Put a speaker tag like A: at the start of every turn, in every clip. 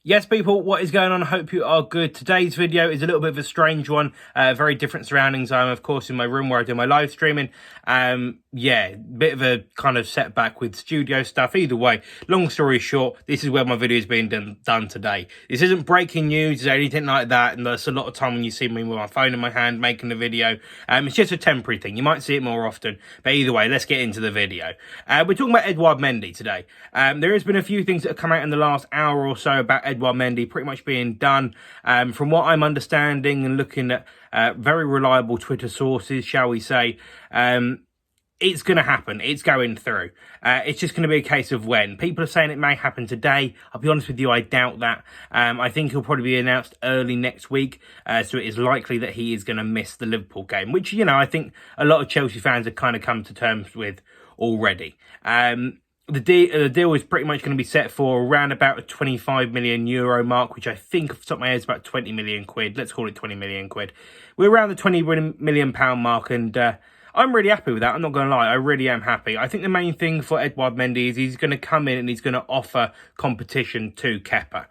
A: Yes, people, what is going on? I hope you are good. Today's video is a little bit of a strange one. Very different surroundings. I'm, of course, in my room where I do my live streaming. Yeah, bit of a kind of setback with studio stuff. Either way, long story short, this is where my video is being done today. This isn't breaking news or anything like that, and there's a lot of time when you see me with my phone in my hand making a video. It's just a temporary thing. You might see it more often, but either way, let's get into the video. We're talking about Edouard Mendy today. There has been a few things that have come out in the last hour or so about Edouard Mendy pretty much being done. From what I'm understanding and looking at very reliable Twitter sources, shall we say, it's going to happen. It's going through. It's just going to be a case of when. People are saying it may happen today. I'll be honest with you, I doubt that. I think he'll probably be announced early next week. So it is likely that he is going to miss the Liverpool game, which, you know, I think a lot of Chelsea fans have kind of come to terms with already. The deal is pretty much going to be set for around about a 25 million euro mark, which I think off the top of my head is about 20 million quid. Let's call it 20 million quid. We're around the 20 million pound mark, and I'm really happy with that. I'm not going to lie. I really am happy. I think the main thing for Edouard Mendy is he's going to come in and he's going to offer competition to Kepa.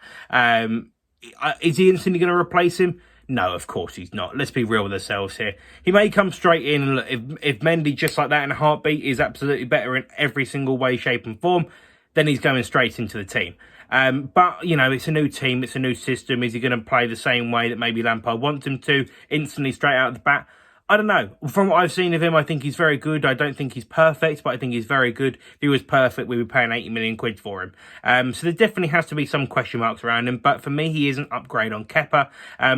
A: Is he instantly going to replace him? No, of course he's not. Let's be real with ourselves here. He may come straight in, and look, if Mendy, just like that in a heartbeat, is absolutely better in every single way, shape and form, then he's going straight into the team. But, you know, it's a new team, it's a new system. Is he going to play the same way that maybe Lampard wants him to, instantly straight out of the bat? I don't know. From what I've seen of him, I think he's very good. I don't think he's perfect, but I think he's very good. If he was perfect, we'd be paying 80 million quid for him. So there definitely has to be some question marks around him. But for me, he is an upgrade on Kepa.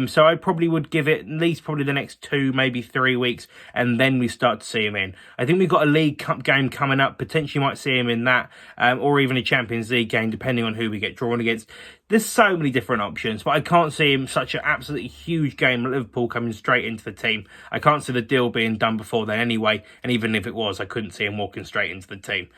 A: So I probably would give it at least probably the next 2, maybe 3 weeks, and then we start to see him in. I think we've got a League Cup game coming up. Potentially might see him in that, or even a Champions League game, depending on who we get drawn against. There's so many different options, but I can't see him such an absolutely huge game at Liverpool coming straight into the team. I can't see the deal being done before then anyway, and even if it was, I couldn't see him walking straight into the team.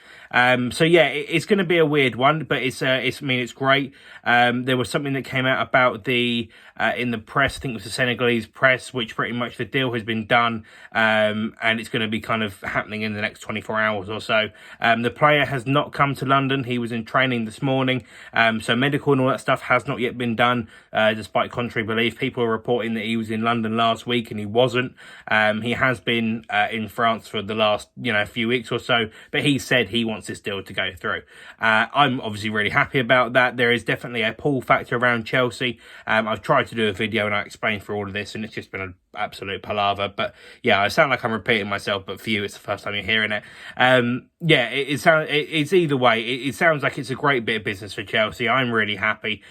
A: So yeah, it's going to be a weird one, but it's great. There was something that came out about the in the press, I think it was the Senegalese press, which pretty much the deal has been done, and it's going to be kind of happening in the next 24 hours or so. The player has not come to London. He was in training this morning, so medical and all that stuff has not yet been done, despite contrary belief. People are reporting that he was in London last week and he wasn't. He has been in France for the last, few weeks or so, but he said he wants this deal to go through. I'm obviously really happy about that. There is definitely a pull factor around Chelsea. I've tried to do a video and I explained through all of this, and it's just been an absolute palaver. But yeah, I sound like I'm repeating myself, but for you, it's the first time you're hearing it. Yeah, it's either way. It sounds like it's a great bit of business for Chelsea. I'm really happy.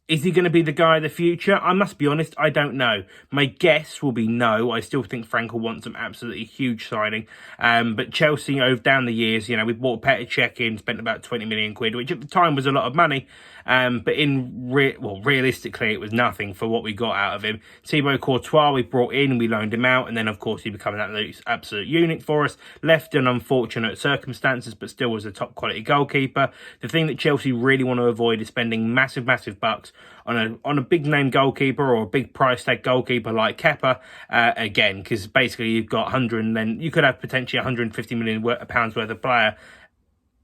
A: Is he going to be the guy of the future? I must be honest, I don't know. My guess will be no. I still think Frank will want some absolutely huge signing. But Chelsea, down the years, we bought Petr Cech in, spent about 20 million quid, which at the time was a lot of money. But realistically, it was nothing for what we got out of him. Thibaut Courtois, we brought in, we loaned him out, and then, of course, he became an absolute unit for us. Left in unfortunate circumstances, but still was a top-quality goalkeeper. The thing that Chelsea really want to avoid is spending massive bucks on a big-name goalkeeper or a big price-tag goalkeeper like Kepa, again, because basically you've got 100, and then you could have potentially 150 million pounds worth of player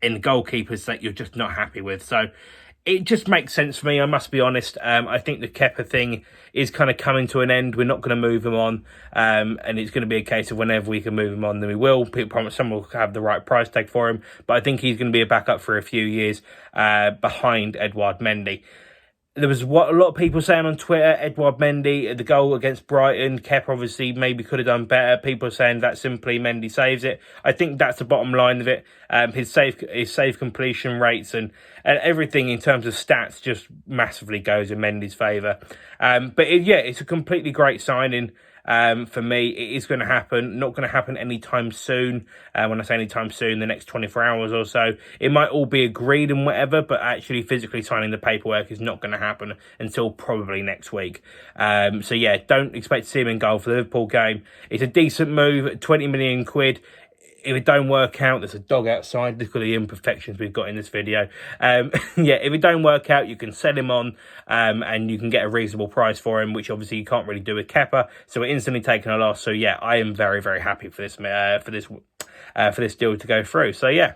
A: in goalkeepers that you're just not happy with. So it just makes sense for me, I must be honest. I think the Kepa thing is kind of coming to an end. We're not going to move him on, and it's going to be a case of whenever we can move him on, then we will. People promise someone will have the right price tag for him, but I think he's going to be a backup for a few years behind Edouard Mendy. There was what a lot of people saying on Twitter, Edouard Mendy, the goal against Brighton, Kepa obviously maybe could have done better. People are saying that simply Mendy saves it. I think that's the bottom line of it. His safe completion rates and everything in terms of stats just massively goes in Mendy's favour. But it's a completely great signing. For me, it is going to happen. Not going to happen anytime soon. When I say anytime soon, the next 24 hours or so. It might all be agreed and whatever, but actually physically signing the paperwork is not going to happen until probably next week. So yeah, don't expect to see him in goal for the Liverpool game. It's a decent move, 20 million quid. If it don't work out, there's a dog outside. Look at the imperfections we've got in this video. If it don't work out, you can sell him on, and you can get a reasonable price for him, which obviously you can't really do with Kepa. So we're instantly taking a loss. So yeah, I am very happy for this deal to go through. So yeah.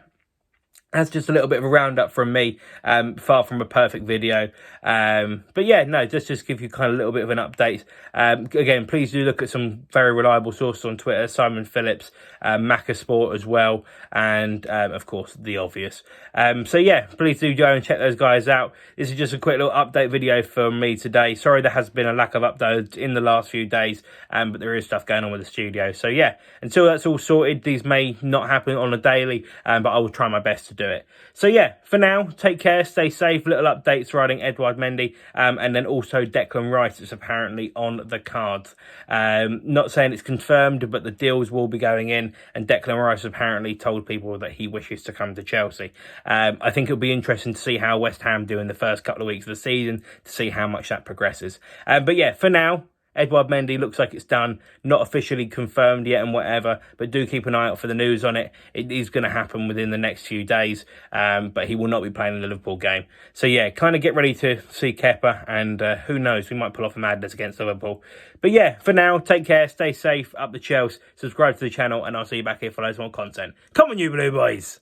A: That's just a little bit of a roundup from me, far from a perfect video. But yeah, no, just give you kind of a little bit of an update. Again, please do look at some very reliable sources on Twitter, Simon Phillips, Macca Sport as well, and of course, the obvious. So yeah, please do go and check those guys out. This is just a quick little update video from me today. Sorry there has been a lack of uploads in the last few days, but there is stuff going on with the studio. So yeah, until that's all sorted, these may not happen on a daily, but I will try my best to do it. So yeah, for now, take care, stay safe. Little updates riding Edouard Mendy, and then also Declan Rice is apparently on the cards. Not saying it's confirmed, but the deals will be going in, and Declan Rice apparently told people that he wishes to come to Chelsea. I think it'll be interesting to see how West Ham do in the first couple of weeks of the season, to see how much that progresses. But yeah, for now, Edouard Mendy looks like it's done, not officially confirmed yet and whatever, but do keep an eye out for the news on it. It is going to happen within the next few days, but he will not be playing in the Liverpool game. So yeah, kind of get ready to see Kepa, and who knows, we might pull off a madness against Liverpool. But yeah, for now, take care, stay safe, up the Chelsea, subscribe to the channel, and I'll see you back here for loads more content. Come on, you Blue Boys!